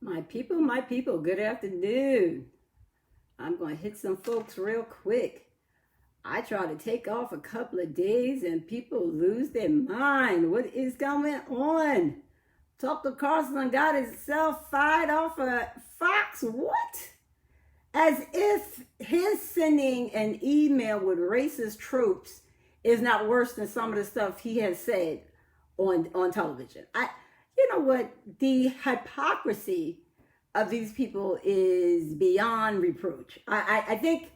My people, good afternoon. I'm going to hit some folks real quick. I try to take off a couple of days and people lose their mind. What is going on? Tucker Carlson got himself fired off of Fox. What? As if his sending an email with racist tropes is not worse than some of the stuff he has said on television. You know what? The hypocrisy of these people is beyond reproach. I think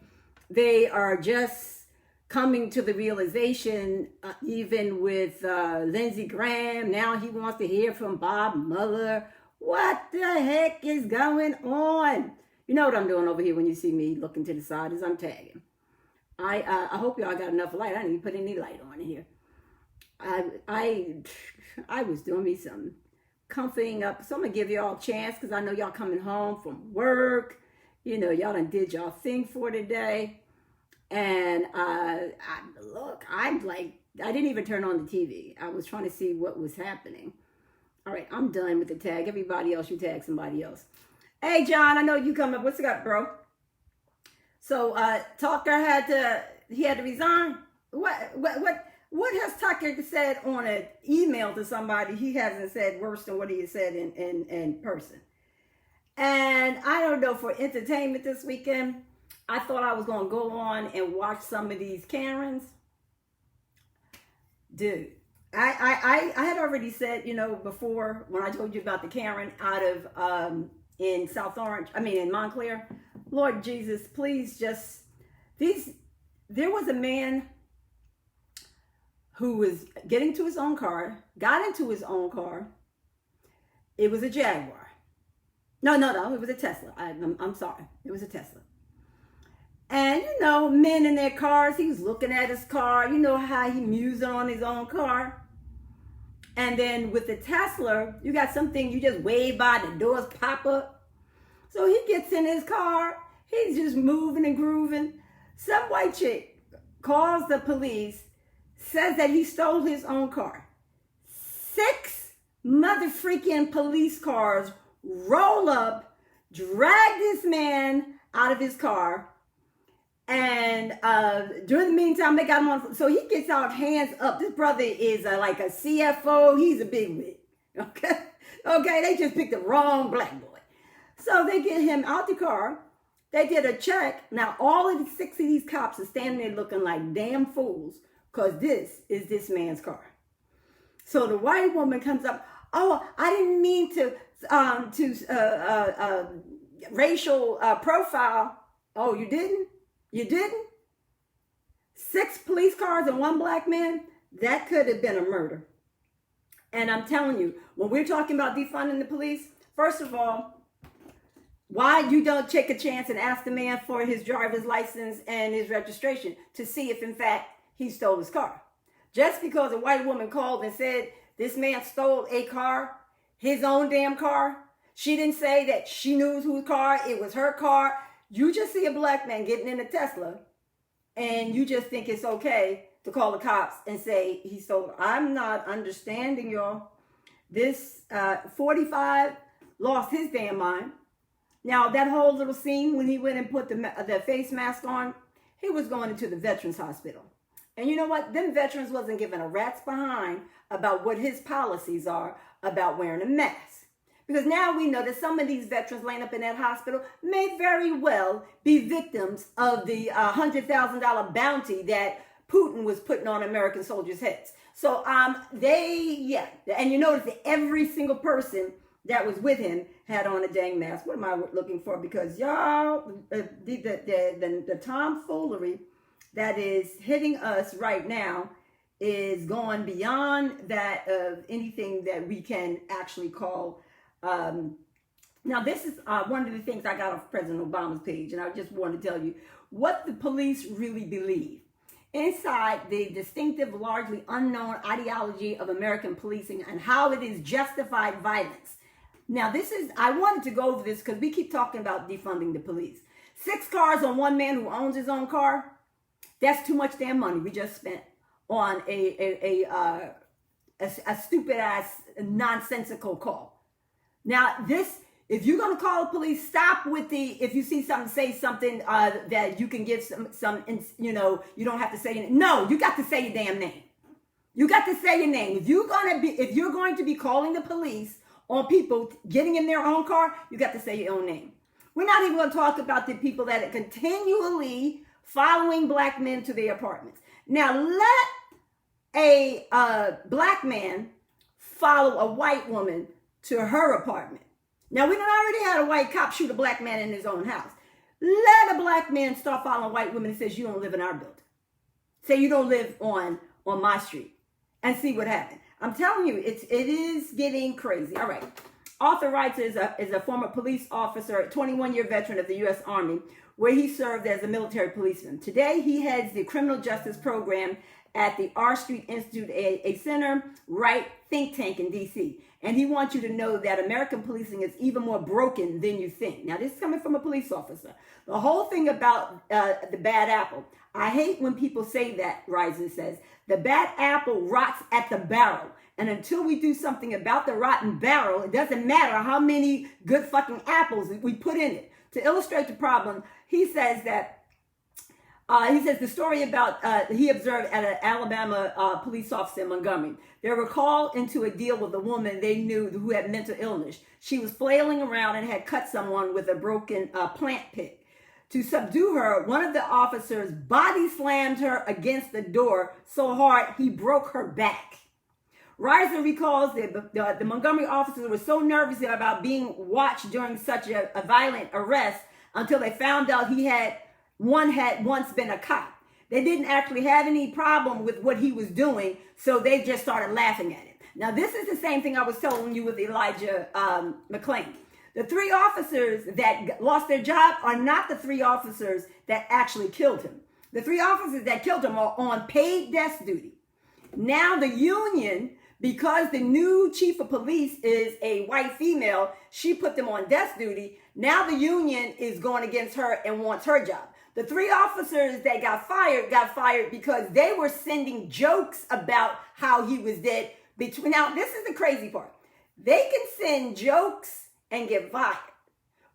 they are just coming to the realization, even with Lindsey Graham. Now he wants to hear from Bob Mueller. What the heck is going on? You know what I'm doing over here when you see me looking to the side is I'm tagging. I hope y'all got enough light. I didn't even put any light on here. I was doing me some comforting up. So I'm gonna give y'all a chance because I know y'all coming home from work. You know, y'all done did y'all thing for today. And I'm like, I didn't even turn on the TV. I was trying to see what was happening. All right, I'm done with the tag. Everybody else, you tag somebody else. Hey, John, I know you coming up. What's up, bro? So Tucker had to resign. What has Tucker said on an email to somebody he hasn't said worse than what he has said in person? And I don't know, for entertainment this weekend, I thought I was going to go on and watch some of these Karens. Dude, I had already said, you know, before when I told you about the Karen out of in South Orange, in Montclair. Lord Jesus, please there was a man who was getting to his own car, got into his own car. It was a Jaguar. No, it was a Tesla. I'm sorry. It was a Tesla. And, you know, men in their cars, he was looking at his car. You know how he musing on his own car. And then with the Tesla, you got something you just wave by, the doors pop up. So he gets in his car. He's just moving and grooving. Some white chick calls the police, says that he stole his own car. 6 motherfreaking police cars roll up, drag this man out of his car. And during the meantime, they got him on. So he gets out, hands up. This brother is like a CFO. He's a big wig. Okay. They just picked the wrong black boy. So they get him out the car. They did a check. Now all of the 6 of these cops are standing there looking like damn fools because this is this man's car. So the white woman comes up. Oh, I didn't mean to racial profile. Oh, you didn't? You didn't? 6 police cars and 1 black man? That could have been a murder. And I'm telling you, when we're talking about defunding the police, first of all, why you don't take a chance and ask the man for his driver's license and his registration to see if in fact he stole his car. Just because a white woman called and said this man stole a car, his own damn car, she didn't say that she knew whose car, it was her car. You just see a black man getting in a Tesla and you just think it's okay to call the cops and say he stole it. I'm not understanding, y'all. This 45 lost his damn mind. Now, that whole little scene when he went and put the face mask on, he was going into the Veterans Hospital. And you know what? Them veterans wasn't giving a rat's behind about what his policies are about wearing a mask. Because now we know that some of these veterans laying up in that hospital may very well be victims of the $100,000 bounty that Putin was putting on American soldiers' heads. So and you notice that every single person that was with him had on a dang mask. What am I looking for? Because y'all, the tomfoolery that is hitting us right now is going beyond that of anything that we can actually call. Now, this is one of the things I got off President Obama's page, and I just want to tell you what the police really believe. Inside the distinctive, largely unknown ideology of American policing and how it is justified violence. Now, I wanted to go over this because we keep talking about defunding the police. 6 cars on one man who owns his own car. That's too much damn money we just spent on a stupid ass nonsensical call. Now, If you're going to call the police, stop with if you see something, say something that you can give you don't have to say it. No, you got to say your damn name. You got to say your name. If you're going to be calling the police on people getting in their own car, you got to say your own name. We're not even going to talk about the people that are continually following black men to their apartments. Now, let a black man follow a white woman to her apartment. Now, we done already had a white cop shoot a black man in his own house. Let a black man start following white women and says, you don't live in our building. Say you don't live on my street. And see what happened. I'm telling you, it is getting crazy. All right. Arthur writes is a former police officer, a 21-year veteran of the U.S. Army, where he served as a military policeman. Today, he heads the criminal justice program at the R Street Institute, a center-right think tank in D.C. And he wants you to know that American policing is even more broken than you think. Now, this is coming from a police officer. The whole thing about the bad apple. I hate when people say that, Ryzen says. The bad apple rots at the barrel. And until we do something about the rotten barrel, it doesn't matter how many good fucking apples we put in it. To illustrate the problem, he says that, the story about, he observed at an Alabama police officer in Montgomery. They were called into a deal with a woman they knew who had mental illness. She was flailing around and had cut someone with a broken plant pick. To subdue her, one of the officers body slammed her against the door so hard he broke her back. Reiser recalls that the Montgomery officers were so nervous about being watched during such a violent arrest until they found out he had once been a cop. They didn't actually have any problem with what he was doing, so they just started laughing at him. Now, this is the same thing I was telling you with Elijah McClain. The 3 officers that lost their job are not the 3 officers that actually killed him. The 3 officers that killed him are on paid desk duty. Now the union, because the new chief of police is a white female, she put them on desk duty. Now the union is going against her and wants her job. The 3 officers that got fired because they were sending jokes about how he was dead. Now, this is the crazy part. They can send jokes and get fired.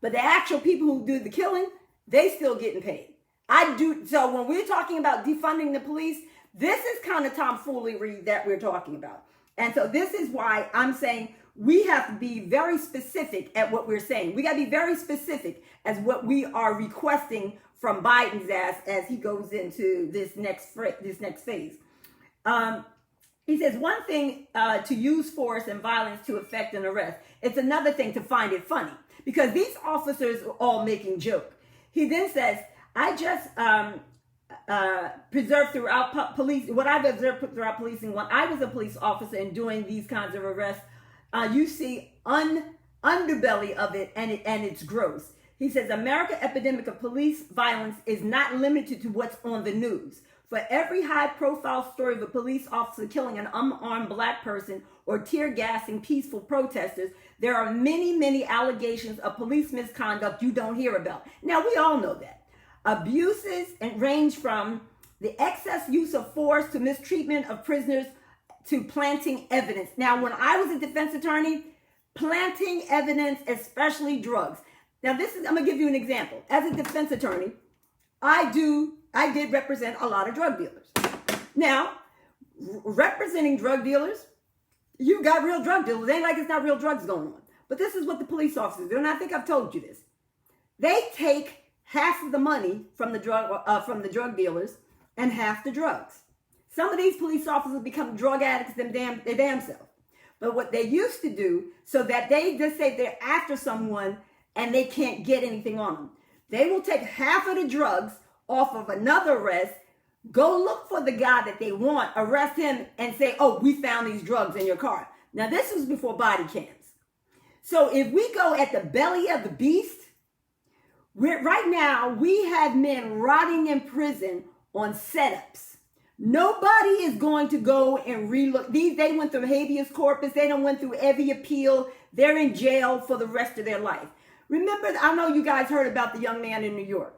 But the actual people who do the killing, they still getting paid. So when we're talking about defunding the police, this is kind of tomfoolery that we're talking about. And so this is why I'm saying we have to be very specific at what we're saying. We got to be very specific as what we are requesting from Biden's ass as he goes into this next phase. He says, one thing to use force and violence to effect an arrest. It's another thing to find it funny because these officers are all making joke. He then says, I just preserved throughout police, what I've observed throughout policing, when I was a police officer and doing these kinds of arrests, you see underbelly of it and it's gross. He says, American epidemic of police violence is not limited to what's on the news. For every high-profile story of a police officer killing an unarmed black person or tear-gassing peaceful protesters, there are many, many allegations of police misconduct you don't hear about. Now, we all know that. Abuses range from the excess use of force to mistreatment of prisoners to planting evidence. Now, when I was a defense attorney, planting evidence, especially drugs. Now, I'm going to give you an example. As a defense attorney, I did represent a lot of drug dealers. Now, representing drug dealers, you got real drug dealers. It ain't like it's not real drugs going on. But this is what the police officers do, and I think I've told you this. They take half of the money from the drug dealers and half the drugs. Some of these police officers become drug addicts their damn self. But what they used to do, so that they just say they're after someone and they can't get anything on them, they will take half of the drugs off of another arrest, go look for the guy that they want, arrest him, and say, oh, we found these drugs in your car. Now, this was before body cams. So if we go at the belly of the beast, right now, we have men rotting in prison on setups. Nobody is going to go and relook. They went through habeas corpus. They done went through every appeal. They're in jail for the rest of their life. Remember, I know you guys heard about the young man in New York.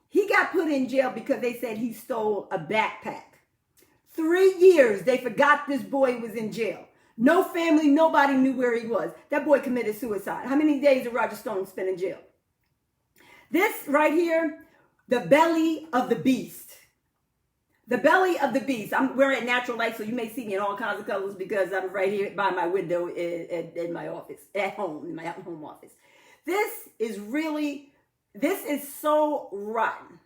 He got put in jail because they said he stole a backpack. 3 years, they forgot this boy was in jail. No family, nobody knew where he was. That boy committed suicide. How many days did Roger Stone spend in jail? This right here, the belly of the beast. The belly of the beast. I'm wearing natural light, so you may see me in all kinds of colors because I'm right here by my window in my office, at home, in my home office. This is so rotten.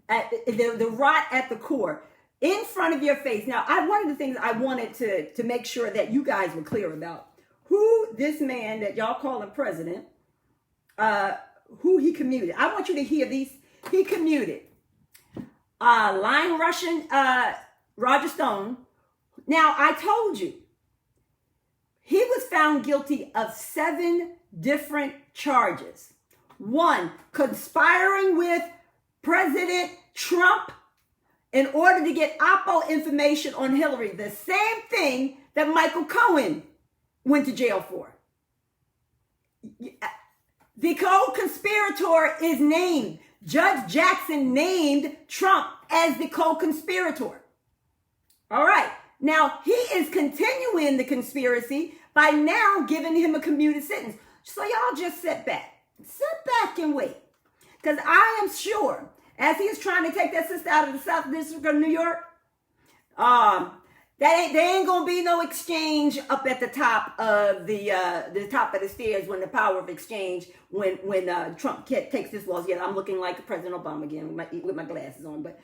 The rot at the core, in front of your face. Now, one of the things I wanted to make sure that you guys were clear about, who this man that y'all calling president, who he commuted. I want you to hear these. He commuted lying Russian Roger Stone. Now, I told you, he was found guilty of 7 different charges. 1, conspiring with President Trump in order to get Oppo information on Hillary, the same thing that Michael Cohen went to jail for. The co-conspirator is named. Judge Jackson named Trump as the co-conspirator. All right. Now, he is continuing the conspiracy by now giving him a commuted sentence. So y'all just sit back. Sit back and wait. Because I am sure, as he's trying to take that sister out of the South District of New York, there ain't gonna be no exchange up at the top of the top of the stairs when the power of exchange when Trump takes this laws. Yeah, I'm looking like President Obama again with my glasses on. But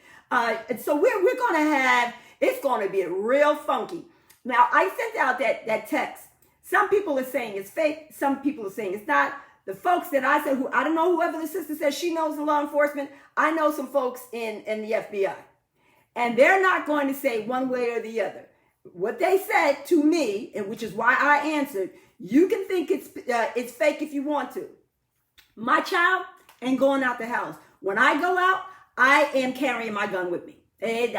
so we're gonna have, it's gonna be real funky. Now I sent out that text. Some people are saying it's fake. Some people are saying it's not. The folks that I said, I don't know, whoever the sister says she knows in law enforcement, I know some folks in the FBI. And they're not going to say one way or the other. What they said to me, and which is why I answered, you can think it's fake if you want to. My child ain't going out the house. When I go out, I am carrying my gun with me. And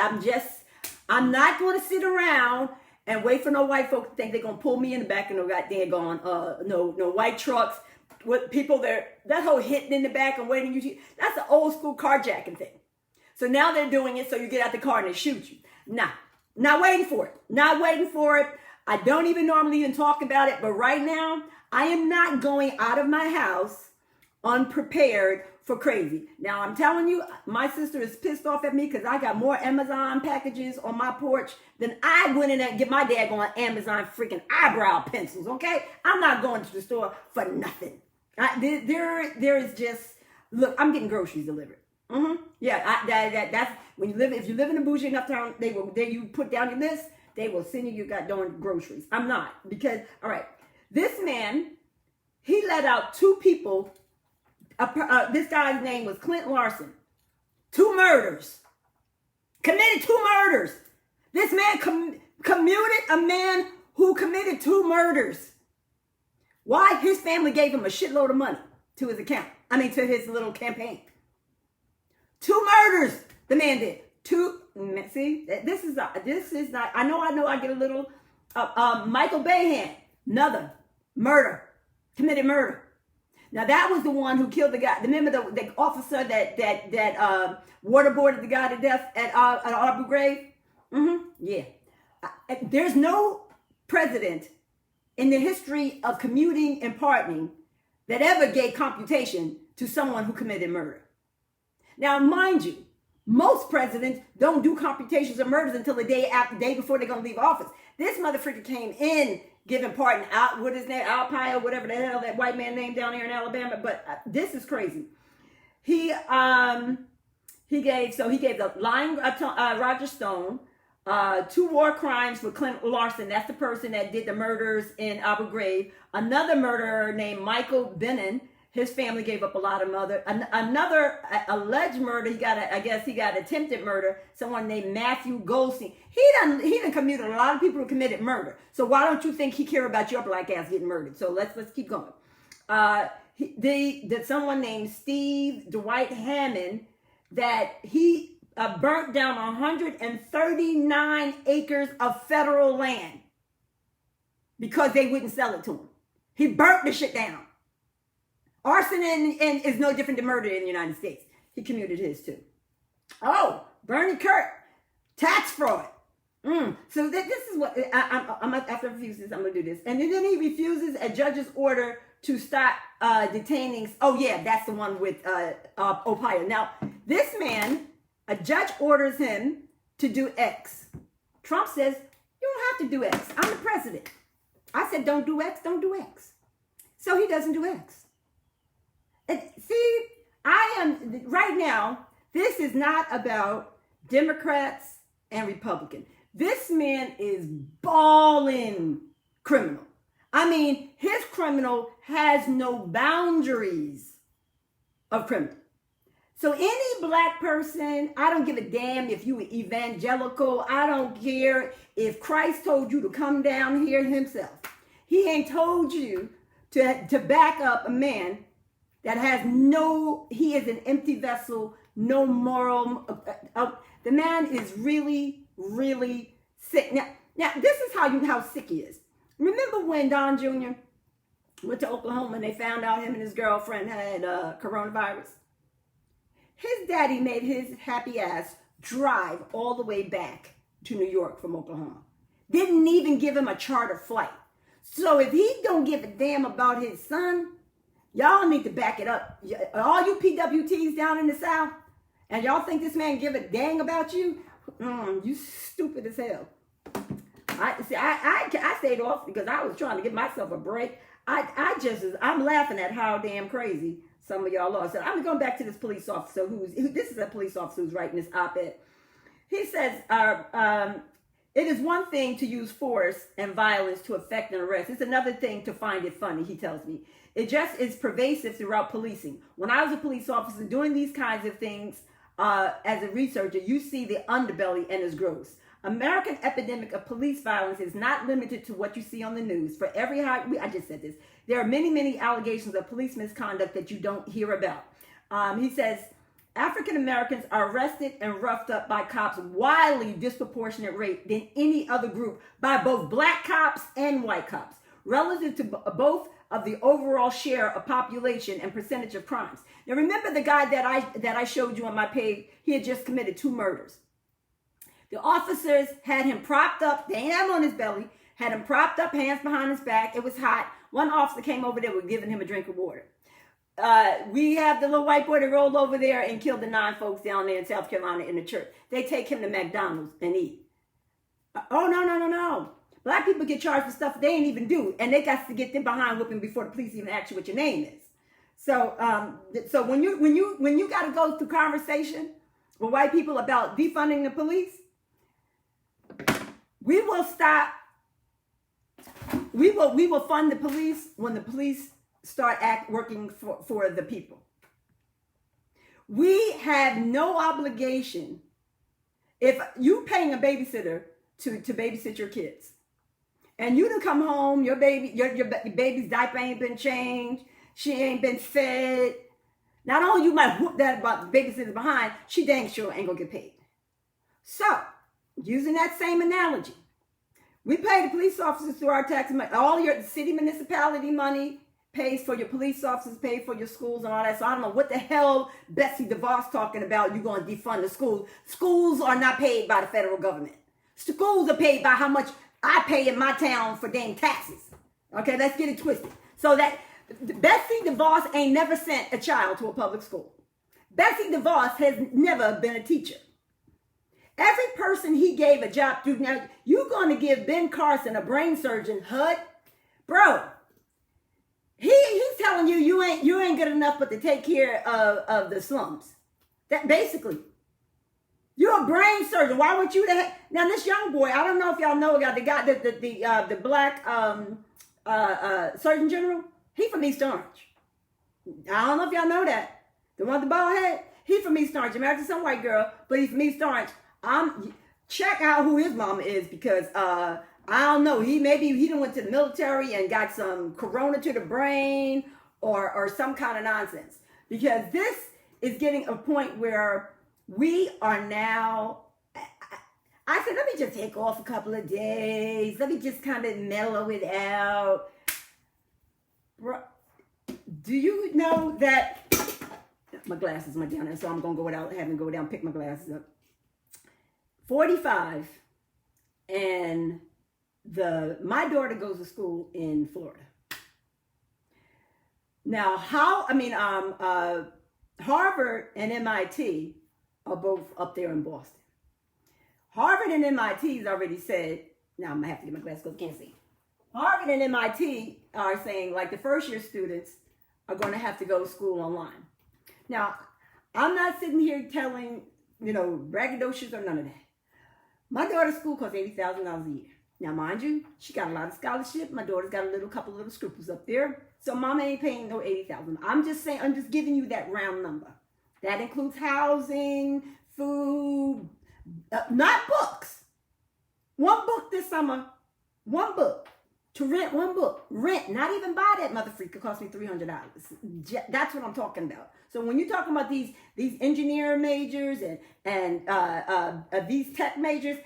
I'm not going to sit around and wait for no white folks to think they're going to pull me in the back of no goddamn no white trucks. With people there, that whole hitting in the back and waiting you, that's an old school carjacking thing. So now they're doing it so you get out the car and they shoot you. Nah, not waiting for it. Not waiting for it. I don't even normally even talk about it, but right now, I am not going out of my house unprepared for crazy. Now, I'm telling you, my sister is pissed off at me because I got more Amazon packages on my porch than I went in there and get my dad going Amazon freaking eyebrow pencils, okay? I'm not going to the store for nothing. There is just, look, I'm getting groceries delivered. Yeah, that's when you live. If you live in a bougie enough town, you put down your list, they will send you your goddamn groceries. I'm not, because all right, this man, he let out 2 people. This guy's name was Clint Larson. 2 murders, committed 2 murders. This man commuted a man who committed 2 murders. Why? His family gave him a shitload of money to his account. To his little campaign. 2 murders the man did. 2. See, this is not. I know. I get a little. Michael Behan, another murder, committed murder. Now that was the one who killed the guy. Remember the officer that waterboarded the guy to death at Abu Ghraib? Yeah. There's no president in the history of commuting and pardoning that ever gave computation to someone who committed murder. Now, mind you, most presidents don't do computations of murders until the day before they're going to leave office. This motherfucker came in giving pardon out, what is his name, Alpine, or whatever the hell that white man named down here in Alabama. But this is crazy. He gave the lying Roger Stone 2 war crimes for Clint Larson. That's the person that did the murders in Abu Ghraib. Another murderer named Michael Benin. His family gave up a lot of another alleged murder. He got attempted murder. Someone named Matthew Goldstein. He done commuted a lot of people who committed murder. So why don't you think he care about your black ass getting murdered? So let's keep going. Someone named Steve Dwight Hammond that he burnt down 139 acres of federal land because they wouldn't sell it to him. He burnt the shit down. Arson is no different than murder in the United States. He commuted his too. Oh, Bernie Kirk, tax fraud. So this is what I'm after refuses. I'm gonna do this, and then he refuses a judge's order to stop detaining. Oh yeah, that's the one with Ohio. Now this man, a judge orders him to do X. Trump says you don't have to do X. I'm the president. I said don't do X. Don't do X. So he doesn't do X. And see, I am right now. This is not about Democrats and Republicans. This man is balling criminal. I mean, his criminal has no boundaries of criminal. So any black person, I don't give a damn if you evangelical. I don't care if Christ told you to come down here himself. He ain't told you to back up a man that has he is an empty vessel, no moral. The man is really, really sick. Now this is how sick he is. Remember when Don Jr. went to Oklahoma and they found out him and his girlfriend had coronavirus? His daddy made his happy ass drive all the way back to New York from Oklahoma. Didn't even give him a charter flight. So if he don't give a damn about his son, y'all need to back it up. All you PWTs down in the South, and y'all think this man give a dang about you? You stupid as hell. I stayed off because I was trying to give myself a break. I'm laughing at how damn crazy some of y'all are. So I'm going back to this police officer this is a police officer who's writing this op-ed. He says, it is one thing to use force and violence to effect an arrest. It's another thing to find it funny, he tells me. It just is pervasive throughout policing. When I was a police officer doing these kinds of things, as a researcher, you see the underbelly and it's gross. American epidemic of police violence is not limited to what you see on the news. For every I just said this. There are many, many allegations of police misconduct that you don't hear about. He says, African Americans are arrested and roughed up by cops wildly disproportionate rate than any other group by both black cops and white cops, relative to both of the overall share of population and percentage of crimes. Now remember the guy that I showed you on my page, he had just committed 2 murders. The officers had him propped up, they had him on his belly, had him propped up, hands behind his back. It was hot. One officer came over there, was giving him a drink of water. We have the little white boy that rolled over there and killed the 9 folks down there in South Carolina in the church. They take him to McDonald's and eat. Oh, no. Black people get charged for stuff they ain't even do, and they got to get them behind whooping before the police even ask you what your name is. So, so when you got to go through conversation with white people about defunding the police, we will stop. We will fund the police when the police start working for the people. We have no obligation. If you paying a babysitter to babysit your kids, and you done come home, your baby's diaper ain't been changed, she ain't been fed. Not only you might whoop that about the babysitter behind, she dang sure ain't gonna get paid. So, using that same analogy, we pay the police officers through our tax money. All your city municipality money pays for your police officers, pays for your schools and all that. So I don't know what the hell Betsy DeVos talking about. You're going to defund the schools. Schools are not paid by the federal government. Schools are paid by how much I pay in my town for dang taxes. Okay, let's get it twisted. So that Betsy DeVos ain't never sent a child to a public school. Betsy DeVos has never been a teacher. Every person he gave a job to, now you're going to give Ben Carson, a brain surgeon, HUD? Bro, he's telling you ain't good enough but to take care of the slums. That basically, you're a brain surgeon. Why would you? Now this young boy, I don't know if y'all know the black Surgeon General. He from East Orange. I don't know if y'all know that. The one with the bald head. He from East Orange. He married to some white girl, but he's from East Orange. Check out who his mama is because I don't know. He done went to the military and got some corona to the brain or some kind of nonsense. Because this is getting a point where we are now. I said, let me just take off a couple of days. Let me just kind of mellow it out. Bro, do you know that my glasses went down there, so I'm gonna go without having to go down and pick my glasses up. 45 And my daughter goes to school in Florida. Now, Harvard and MIT are both up there in Boston. Harvard and MIT has already said, now I'm gonna have to get my glasses because I can't see. Harvard and MIT are saying like the first year students are going to have to go to school online. Now, I'm not sitting here telling, braggadocious or none of that. My daughter's school costs $80,000 a year. Now, mind you, she got a lot of scholarship. My daughter's got a couple little scruples up there. So mama ain't paying no $80,000. I'm just giving you that round number. That includes housing, food, not books. One book this summer, one book. To rent one book, not even buy that mother freak, could cost me $300. That's what I'm talking about. So when you're talking about these engineering majors and these tech majors,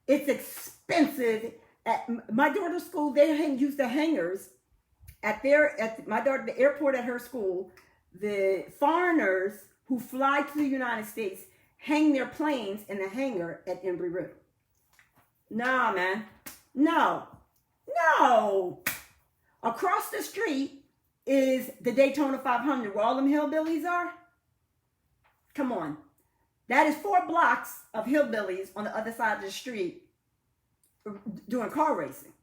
it's expensive. At my daughter's school, they use the hangars the airport at her school. The foreigners who fly to the United States hang their planes in the hangar at Embry-Riddle. Nah, man, no. Across the street is the Daytona 500 where all them hillbillies are. Come on. That is 4 blocks of hillbillies on the other side of the street doing car racing.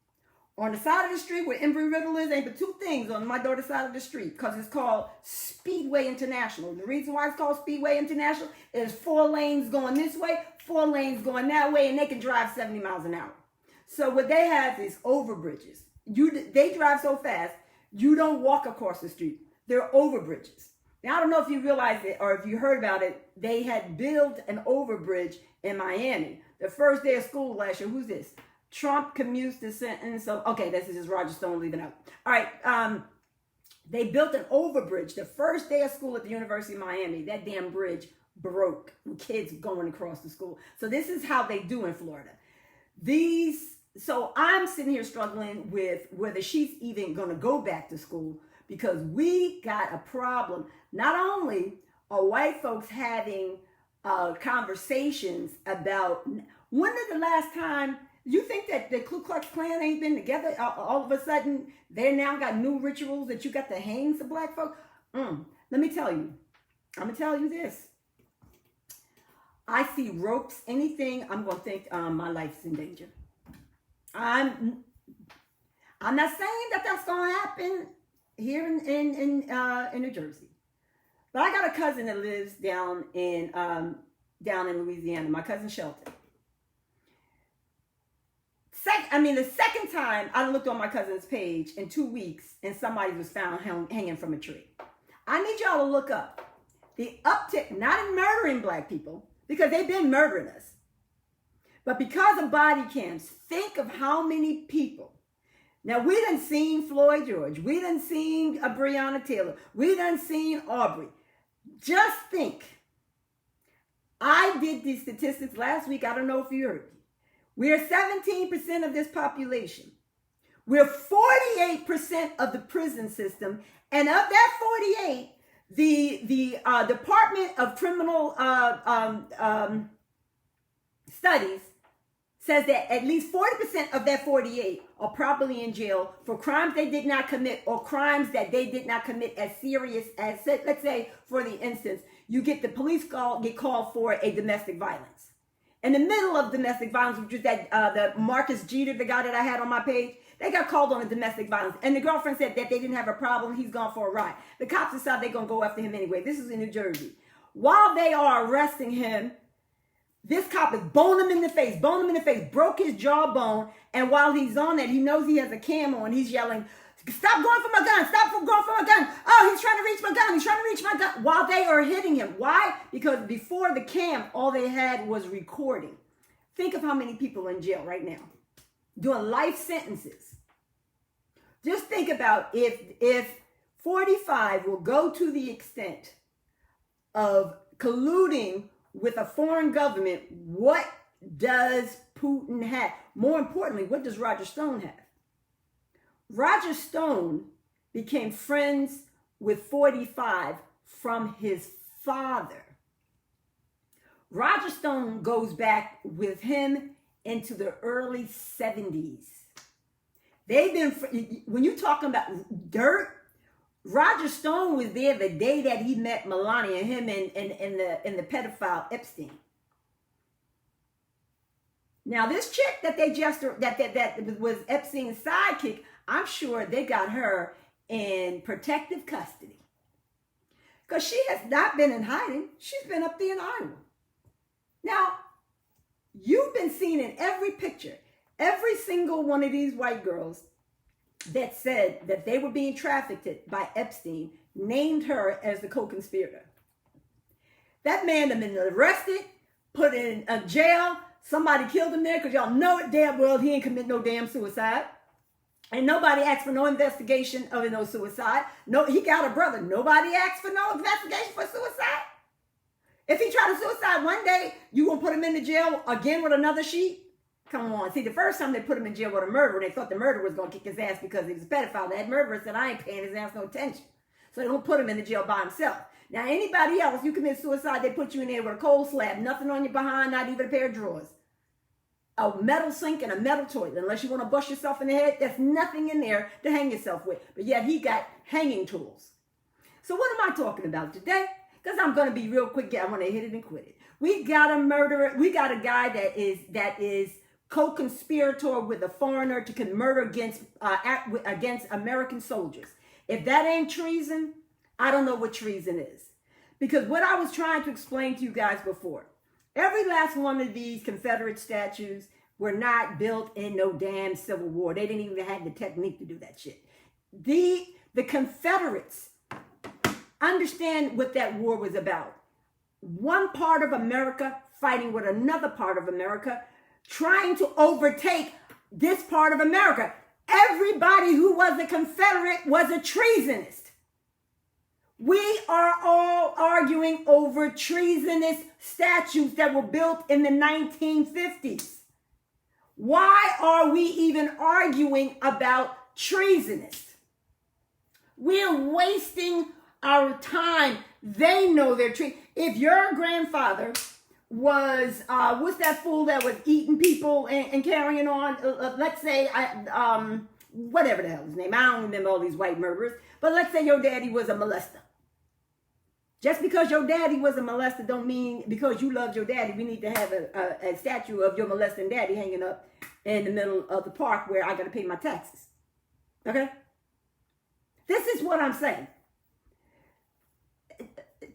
On the side of the street where Embry-Riddle is, ain't but 2 things on my daughter's side of the street because it's called Speedway International. The reason why it's called Speedway International is 4 lanes going this way, 4 lanes going that way, and they can drive 70 miles an hour. So what they have is overbridges. They drive so fast, you don't walk across the street. They're overbridges. Now, I don't know if you realize it or if you heard about it. They had built an overbridge in Miami. The first day of school last year, who's this? Trump commutes the sentence. So, okay, this is just Roger Stone leaving out. All right, they built an overbridge the first day of school at the University of Miami. That damn bridge broke with kids going across the school. So this is how they do in Florida. So I'm sitting here struggling with whether she's even going to go back to school because we got a problem. Not only are white folks having conversations about when is the last time you think that the Ku Klux Klan ain't been together? All of a sudden, they now got new rituals that you got to hang some black folks. Let me tell you. I'm going to tell you this. I see ropes, anything, I'm going to think my life's in danger. I'm not saying that that's going to happen here in New Jersey, but I got a cousin that lives down in Louisiana. My cousin Shelton. The second time I looked on my cousin's page in 2 weeks, and somebody was found hanging from a tree. I need y'all to look up the uptick, not in murdering black people because they've been murdering us. But because of body cams, think of how many people. Now, we done seen Floyd George. We done seen Breonna Taylor. We done seen Aubrey. Just think. I did these statistics last week. I don't know if you heard me. We're 17% of this population. We're 48% of the prison system. And of that 48, the Department of Criminal Studies says that at least 40% of that 48 are probably in jail for crimes they did not commit or crimes that they did not commit as serious as, let's say, for the instance, you get the police get called for a domestic violence. In the middle of domestic violence, which is that the Marcus Jeter, the guy that I had on my page, they got called on a domestic violence. And the girlfriend said that they didn't have a problem. He's gone for a ride. The cops decided they're going to go after him anyway. This is in New Jersey. While they are arresting him, this cop is boning him in the face, broke his jawbone. And while he's on that, he knows he has a cam on. He's yelling, stop going for my gun. Stop going for my gun. Oh, he's trying to reach my gun. He's trying to reach my gun. While they are hitting him. Why? Because before the cam, all they had was recording. Think of how many people in jail right now doing life sentences. Just think about if 45 will go to the extent of colluding with a foreign government, what does Putin have? More importantly, what does Roger Stone have? Roger Stone became friends with 45 from his father. Roger Stone goes back with him into the early 70s. They've been, when you're talking about dirt, Roger Stone was there the day that he met Melania, him and the pedophile Epstein. Now, this chick that that was Epstein's sidekick, I'm sure they got her in protective custody. Because she has not been in hiding. She's been up there in Iowa. Now, you've been seen in every picture. Every single one of these white girls that said that they were being trafficked by Epstein named her as the co-conspirator. That man had been arrested, put in a jail. Somebody killed him there because y'all know it damn well he ain't commit no damn suicide. And nobody asked for no investigation of no suicide. No, he got a brother. Nobody asked for no investigation for suicide. If he tried to suicide one day, you gonna put him in the jail again with another sheet? Come on. See, the first time they put him in jail with a murderer, they thought the murderer was gonna kick his ass because he was a pedophile. That murderer said, I ain't paying his ass no attention. So they don't put him in the jail by himself. Now, anybody else, you commit suicide, they put you in there with a cold slab, nothing on your behind, not even a pair of drawers. A metal sink and a metal toilet. Unless you want to bust yourself in the head, there's nothing in there to hang yourself with. But yet he got hanging tools. So what am I talking about today? Because I'm going to be real quick. I want to hit it and quit it. We got a murderer. We got a guy that is co-conspirator with a foreigner to commit murder against American soldiers. If that ain't treason, I don't know what treason is. Because what I was trying to explain to you guys before, every last one of these Confederate statues were not built in no damn Civil War. They didn't even have the technique to do that shit. The Confederates understand what that war was about. One part of America fighting with another part of America, trying to overtake this part of America. Everybody who was a Confederate was a treasonist. We are all arguing over treasonous statues that were built in the 1950s. Why are we even arguing about treasonous? We're wasting our time. They know they're treason. If your grandfather was, what's that fool that was eating people and carrying on? Let's say, whatever the hell his name. I don't remember all these white murderers. But let's say your daddy was a molester. Just because your daddy was a molester don't mean because you loved your daddy, we need to have a statue of your molesting daddy hanging up in the middle of the park where I got to pay my taxes. Okay? This is what I'm saying.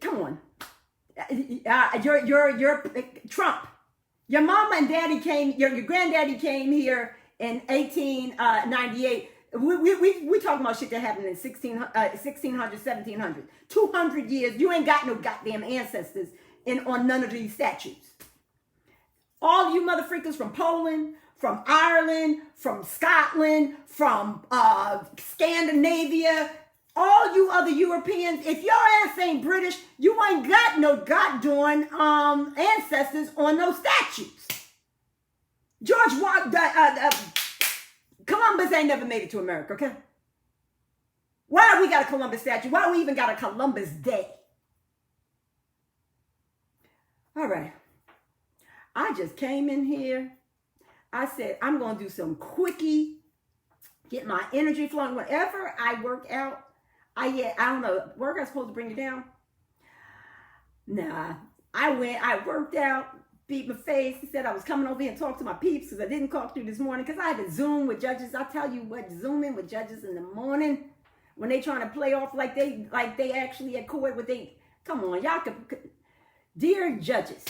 Come on. You're Trump. Your mama and daddy came, your granddaddy came here in 1898. We talking about shit that happened in 1600, 1700. 200 years. You ain't got no goddamn ancestors on none of these statues. All you motherfreakers from Poland, from Ireland, from Scotland, from Scandinavia, all you other Europeans, if your ass ain't British, you ain't got no goddamn ancestors on those statues. Columbus ain't never made it to America, okay? Why do we got a Columbus statue? Why do we even got a Columbus Day? All right. I just came in here. I said, I'm going to do some quickie, get my energy flowing. Whenever I work out, I don't know, workout's supposed to bring you down? Nah. I worked out, beat my face. He said I was coming over here and talk to my peeps because I didn't call through this morning because I had to Zoom with judges. I tell you what, Zooming with judges in the morning when they trying to play off like they actually at court. Come on, y'all dear judges,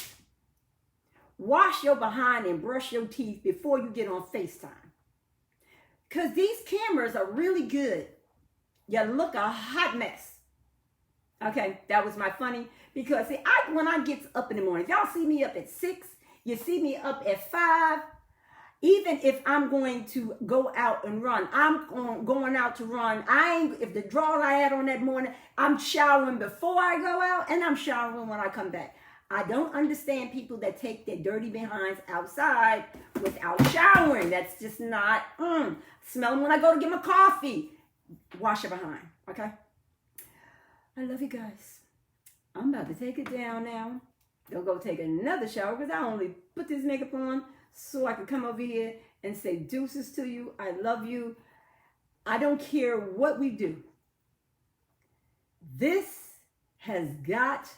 wash your behind and brush your teeth before you get on FaceTime. Because these cameras are really good. You look a hot mess. Okay, that was my funny. Because see, when I get up in the morning, y'all see me up at 6, you see me up at 5. Even if I'm going to go out and run, I'm going out to run. If the drawers I had on that morning, I'm showering before I go out and I'm showering when I come back. I don't understand people that take their dirty behinds outside without showering. That's just not, smell them when I go to get my coffee. Wash your behind, okay? I love you guys. I'm about to take it down now. Don't go take another shower because I only put this makeup on so I can come over here and say deuces to you. I love you. I don't care what we do. This has got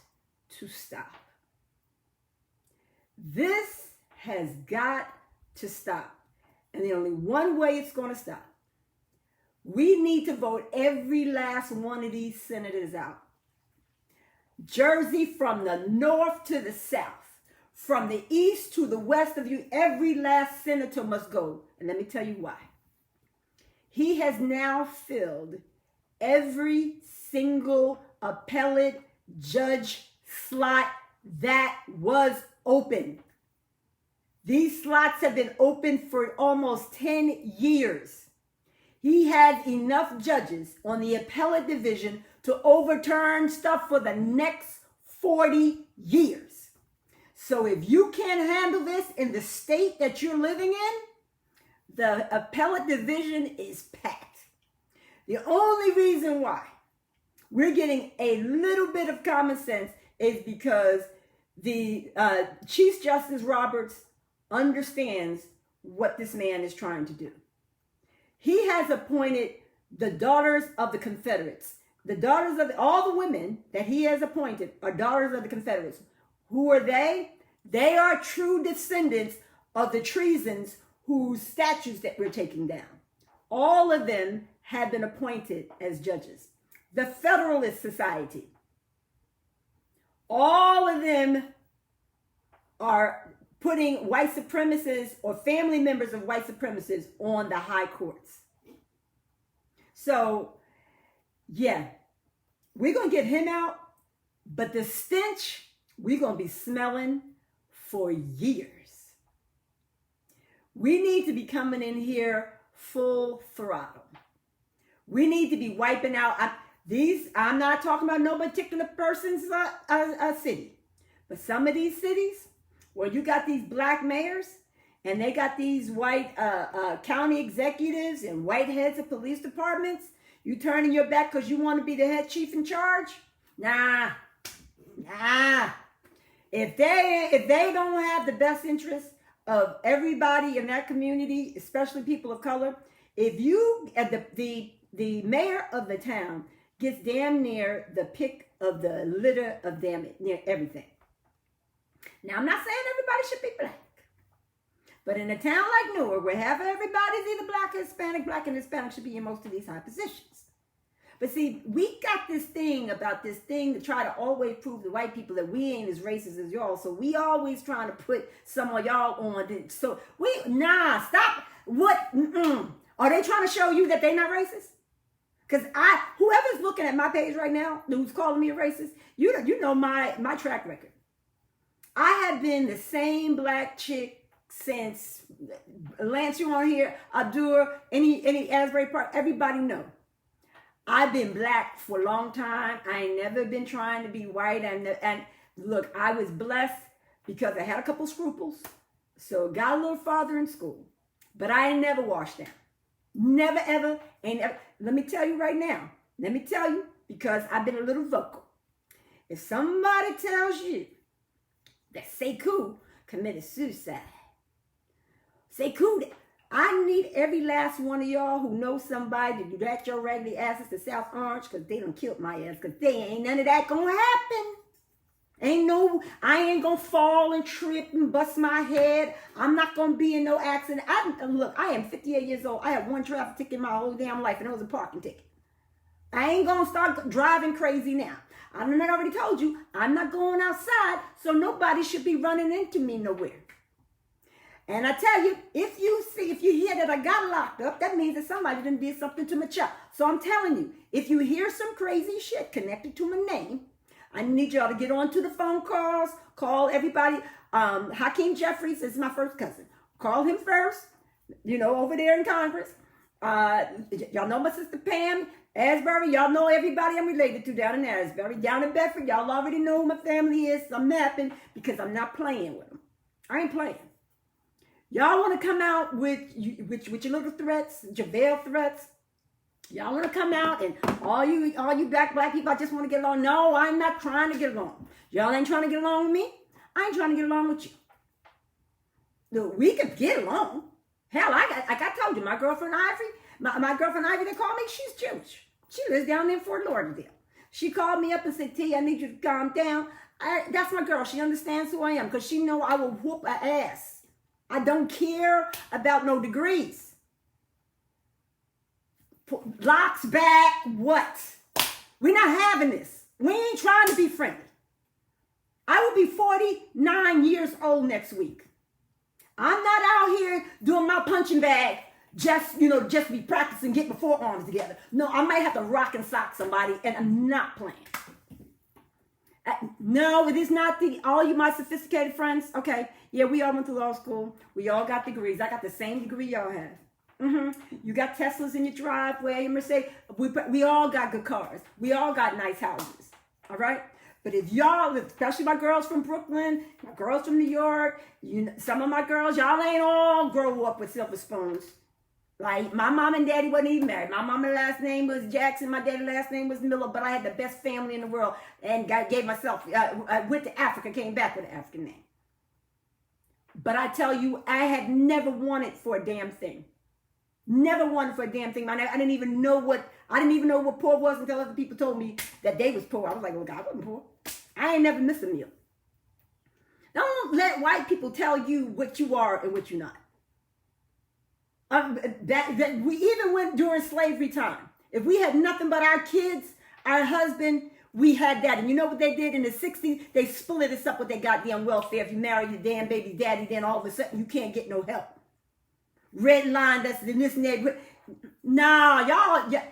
to stop. This has got to stop. And the only one way it's going to stop. We need to vote every last one of these senators out. Jersey, from the north to the south, from the east to the west of you, every last senator must go. And let me tell you why. He has now filled every single appellate judge slot that was open. These slots have been open for almost 10 years. He had enough judges on the appellate division to overturn stuff for the next 40 years. So if you can't handle this in the state that you're living in, the appellate division is packed. The only reason why we're getting a little bit of common sense is because the Chief Justice Roberts understands what this man is trying to do. He has appointed the daughters of the Confederates. The daughters of all the women that he has appointed are daughters of the Confederates. Who are they? They are true descendants of the treasons whose statues that we're taking down. All of them have been appointed as judges. The Federalist Society, all of them are putting white supremacists or family members of white supremacists on the high courts. So, yeah, we're going to get him out, but the stench we're going to be smelling for years. We need to be coming in here full throttle. We need to be wiping out I'm not talking about no particular person's city, but some of these cities where you got these black mayors and they got these white county executives and white heads of police departments, you turning your back because you want to be the head chief in charge? Nah. If they don't have the best interest of everybody in that community, especially people of color, if you the mayor of the town gets damn near the pick of the litter of damn it, near everything. Now, I'm not saying everybody should be black, but in a town like Newark, where half of everybody's either black and Hispanic should be in most of these high positions. But see, we got this thing to try to always prove to white people that we ain't as racist as y'all. So we always trying to put some of y'all on. So stop. What? Are they trying to show you that they not racist? Because whoever's looking at my page right now, who's calling me a racist, you know my track record. I have been the same black chick since Lance, you on here, Abdur, any Asbury Park, everybody know. I've been black for a long time. I ain't never been trying to be white. And look, I was blessed because I had a couple scruples. So got a little farther in school. But I ain't never washed down. Never, ever, ain't ever. Let me tell you right now. Let me tell you, because I've been a little vocal. If somebody tells you that Sekou committed suicide, Sekou, I need every last one of y'all who know somebody to direct your raggedy asses to South Orange because they done killed my ass, because they ain't none of that gonna happen. I ain't gonna fall and trip and bust my head. I'm not gonna be in no accident. Look, I am 58 years old. I have one traffic ticket in my whole damn life, and it was a parking ticket. I ain't gonna start driving crazy now. I already told you, I'm not going outside, so nobody should be running into me nowhere. And I tell you, if you hear that I got locked up, that means that somebody done did something to my child. So I'm telling you, if you hear some crazy shit connected to my name, I need y'all to get on to the phone calls, call everybody. Hakeem Jeffries is my first cousin. Call him first, over there in Congress. Y'all know my sister Pam, Asbury. Y'all know everybody I'm related to down in Asbury. Down in Bedford, y'all already know who my family is. I'm napping because I'm not playing with them. I ain't playing. Y'all want to come out with your little threats, your veiled threats? Y'all want to come out and all you black people, I just want to get along. No, I'm not trying to get along. Y'all ain't trying to get along with me. I ain't trying to get along with you. We could get along. Hell, like I told you, my girlfriend Ivy, my girlfriend Ivy, they call me, she's Jewish. She lives down there in Fort Lauderdale. She called me up and said, T, I need you to calm down. That's my girl. She understands who I am because she know I will whoop her ass. I don't care about no degrees. Locks back, what? We're not having this. We ain't trying to be friendly. I will be 49 years old next week. I'm not out here doing my punching bag, just be practicing getting my forearms together. No, I might have to rock and sock somebody, and I'm not playing. No, it is not all you my sophisticated friends. Okay, yeah, we all went to law school. We all got degrees. I got the same degree y'all have. You got Teslas in your driveway, Mercedes. We all got good cars. We all got nice houses. All right? But if y'all, especially my girls from Brooklyn, my girls from New York, some of my girls, y'all ain't all grow up with silver spoons. Like, my mom and daddy wasn't even married. My mama's last name was Jackson. My daddy's last name was Miller. But I had the best family in the world. And gave myself, I went to Africa, came back with an African name. But I tell you, I had never wanted for a damn thing. Never wanted for a damn thing. I didn't even know what poor was until other people told me that they was poor. I was like, well, God, I wasn't poor. I ain't never missed a meal. Don't let white people tell you what you are and what you're not. That we even went during slavery time. If we had nothing but our kids, our husband, we had that. And you know what they did in the 60s? They split us up with their goddamn welfare. If you marry your damn baby daddy, then all of a sudden you can't get no help. Redlined us in this neighborhood. Nah, y'all,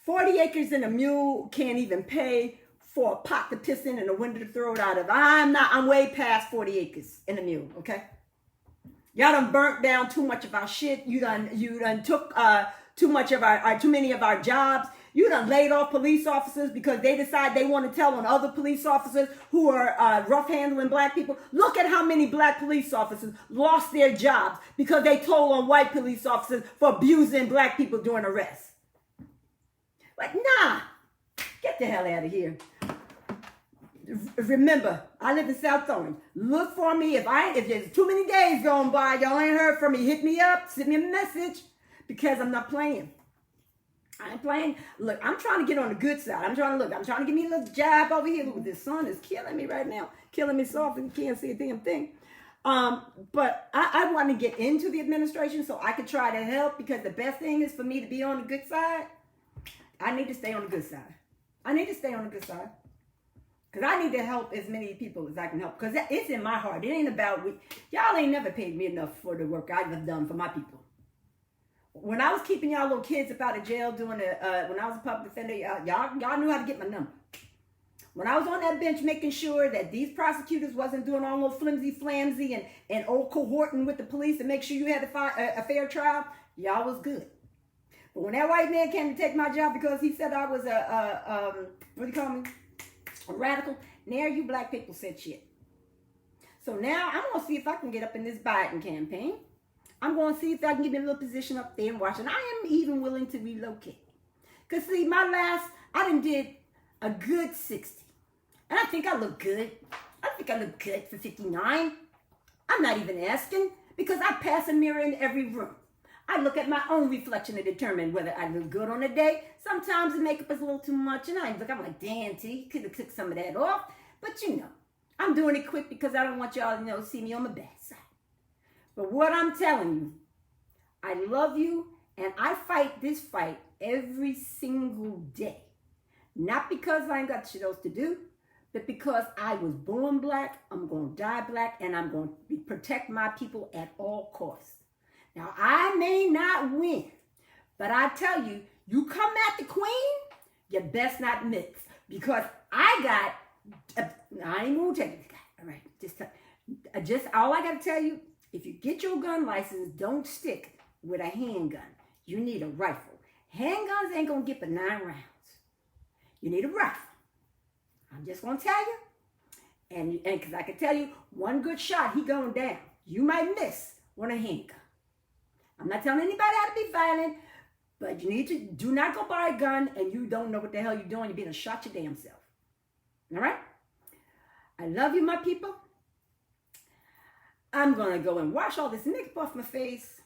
40 acres and a mule can't even pay for a pot to piss in and a window to throw it out of. I'm way past 40 acres and a mule, okay? Y'all done burnt down too much of our shit. You done took too many of our jobs. You done laid off police officers because they decide they want to tell on other police officers who are rough handling black people. Look at how many black police officers lost their jobs because they told on white police officers for abusing black people during arrests. Like, nah, get the hell out of here. Remember, I live in South Orange. Look for me. If there's too many days going by, y'all ain't heard from me, hit me up, send me a message, because I'm not playing. I ain't playing. Look, I'm trying to get on the good side. I'm trying to get me a little job over here. Look, this sun is killing me right now. Killing me soft and you can't see a damn thing. But I want to get into the administration so I could try to help, because the best thing is for me to be on the good side. I need to stay on the good side. Because I need to help as many people as I can help. Because it's in my heart. It ain't about, y'all ain't never paid me enough for the work I've done for my people. When I was keeping y'all little kids up out of jail when I was a public defender, y'all knew how to get my number. When I was on that bench making sure that these prosecutors wasn't doing all those flimsy and old cohorting with the police to make sure you had a fair trial, y'all was good. But when that white man came to take my job because he said I was what do you call me? A radical, now you black people said shit. So now I'm going to see if I can get up in this Biden campaign. I'm going to see if I can get me a little position up there in Washington. I am even willing to relocate. Because see, I done did a good 60. And I think I look good. I think I look good for 59. I'm not even asking, because I pass a mirror in every room. I look at my own reflection to determine whether I look good on a day. Sometimes the makeup is a little too much, and I'm like, damn, T, could have took some of that off. But I'm doing it quick because I don't want y'all to see me on my bad side. But what I'm telling you, I love you, and I fight this fight every single day. Not because I ain't got shit else to do, but because I was born black, I'm going to die black, and I'm going to protect my people at all costs. Now, I may not win, but I tell you, you come at the queen, you best not mix. Because I ain't going to tell you this guy. All right, all I got to tell you, if you get your gun license, don't stick with a handgun. You need a rifle. Handguns ain't going to get but 9 rounds. You need a rifle. I'm just going to tell you. And because I can tell you, one good shot, he going down. You might miss with a handgun. I'm not telling anybody how to be violent, but you do not go buy a gun and you don't know what the hell you're doing. You're being shot your damn self. All right? I love you, my people. I'm going to go and wash all this makeup off my face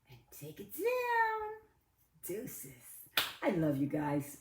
and take it down. Deuces. I love you guys.